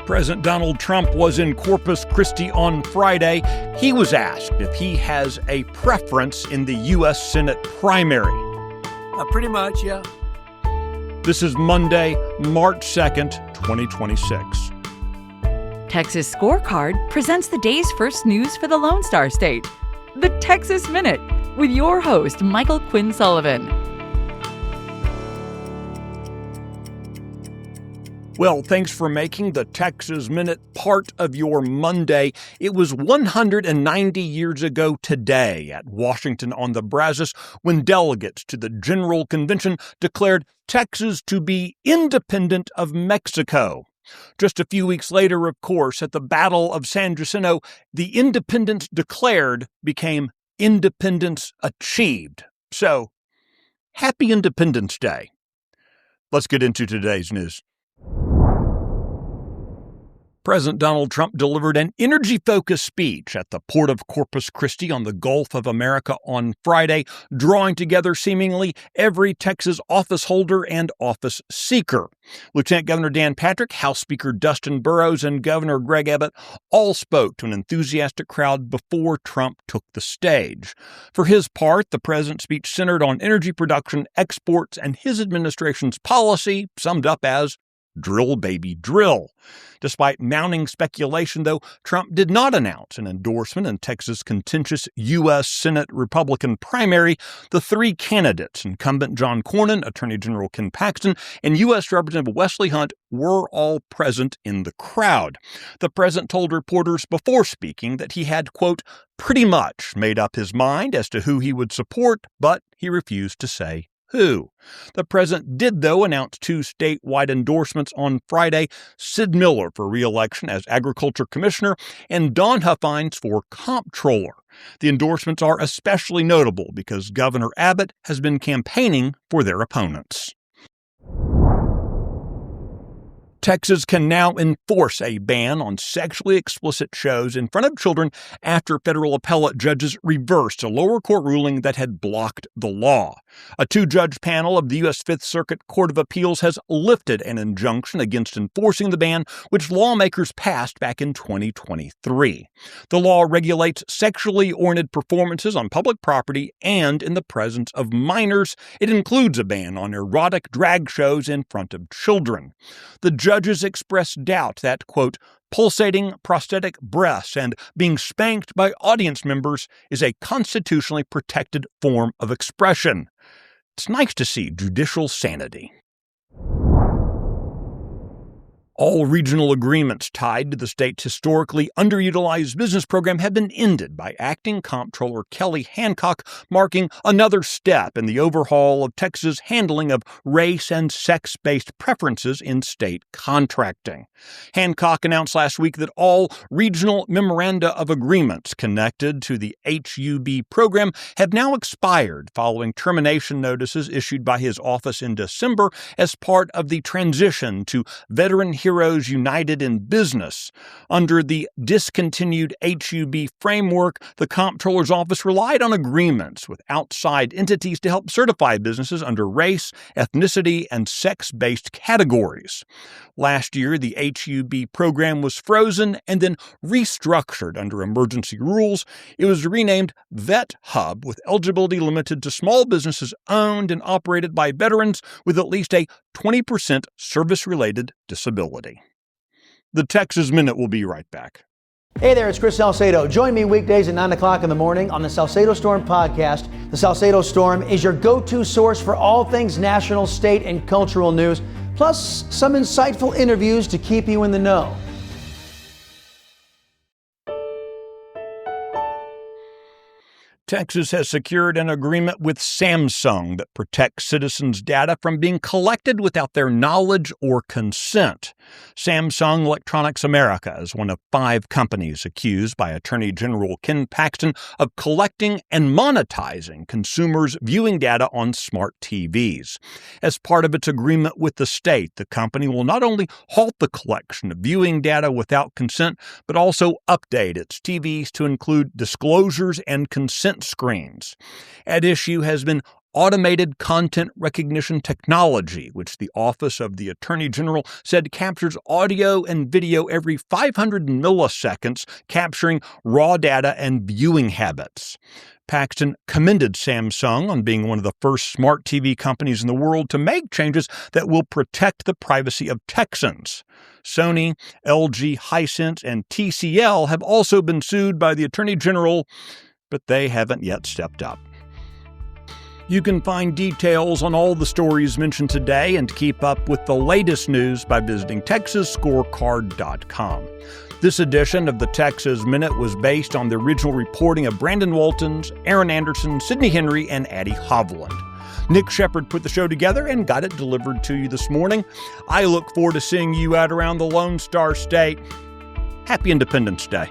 President Donald Trump was in Corpus Christi on Friday. He was asked if he has a preference in the U.S. Senate primary. Pretty much, yeah. This is Monday, March 2nd, 2026. Texas Scorecard presents the day's first news for the Lone Star State. The Texas Minute, with your host, Michael Quinn Sullivan. Well, thanks for making the Texas Minute part of your Monday. It was 190 years ago today at Washington on the Brazos when delegates to the General Convention declared Texas to be independent of Mexico. Just a few weeks later, of course, at the Battle of San Jacinto, the independence declared became independence achieved. So, happy Independence Day. Let's get into today's news. President Donald Trump delivered an energy-focused speech at the Port of Corpus Christi on the Gulf of America on Friday, drawing together seemingly every Texas office holder and office seeker. Lieutenant Governor Dan Patrick, House Speaker Dustin Burrows, and Governor Greg Abbott all spoke to an enthusiastic crowd before Trump took the stage. For his part, the president's speech centered on energy production, exports, and his administration's policy, summed up as drill, baby, drill. Despite mounting speculation, though, Trump did not announce an endorsement in Texas' contentious U.S. Senate Republican primary. The three candidates, incumbent John Cornyn, Attorney General Ken Paxton, and U.S. Representative Wesley Hunt, were all present in the crowd. The president told reporters before speaking that he had, quote, pretty much made up his mind as to who he would support, but he refused to say who. The president did, though, announce two statewide endorsements on Friday: Sid Miller for re-election as Agriculture Commissioner and Don Huffines for Comptroller. The endorsements are especially notable because Governor Abbott has been campaigning for their opponents. Texas can now enforce a ban on sexually explicit shows in front of children after federal appellate judges reversed a lower court ruling that had blocked the law. A two-judge panel of the U.S. Fifth Circuit Court of Appeals has lifted an injunction against enforcing the ban, which lawmakers passed back in 2023. The law regulates sexually oriented performances on public property and in the presence of minors. It includes a ban on erotic drag shows in front of children. The judges expressed doubt that, quote, pulsating prosthetic breasts and being spanked by audience members is a constitutionally protected form of expression. It's nice to see judicial sanity. All regional agreements tied to the state's historically underutilized business program have been ended by Acting Comptroller Kelly Hancock, marking another step in the overhaul of Texas' handling of race and sex-based preferences in state contracting. Hancock announced last week that all regional memoranda of agreements connected to the HUB program have now expired following termination notices issued by his office in December as part of the transition to Veteran Heroes United in Business. Under the discontinued HUB framework, the Comptroller's office relied on agreements with outside entities to help certify businesses under race, ethnicity, and sex-based categories. Last year, the HUB program was frozen and then restructured under emergency rules. It was renamed Vet Hub, with eligibility limited to small businesses owned and operated by veterans with at least a 20% service-related disability. The Texas Minute will be right back. Hey there, it's Chris Salcedo. Join me weekdays at 9 o'clock in the morning on the Salcedo Storm podcast. The Salcedo Storm is your go-to source for all things national, state, and cultural news, plus some insightful interviews to keep you in the know. Texas has secured an agreement with Samsung that protects citizens' data from being collected without their knowledge or consent. Samsung Electronics America is one of 5 companies accused by Attorney General Ken Paxton of collecting and monetizing consumers' viewing data on smart TVs. As part of its agreement with the state, the company will not only halt the collection of viewing data without consent, but also update its TVs to include disclosures and consent screens. At issue has been automated content recognition technology, which the Office of the Attorney General said captures audio and video every 500 milliseconds, capturing raw data and viewing habits. Paxton commended Samsung on being one of the first smart TV companies in the world to make changes that will protect the privacy of Texans. Sony, LG, Hisense, and TCL have also been sued by the Attorney General, but they haven't yet stepped up. You can find details on all the stories mentioned today and keep up with the latest news by visiting TexasScorecard.com. This edition of the Texas Minute was based on the original reporting of Brandon Waltons, Aaron Anderson, Sidney Henry, and Addie Hovland. Nick Shepard put the show together and got it delivered to you this morning. I look forward to seeing you out around the Lone Star State. Happy Independence Day.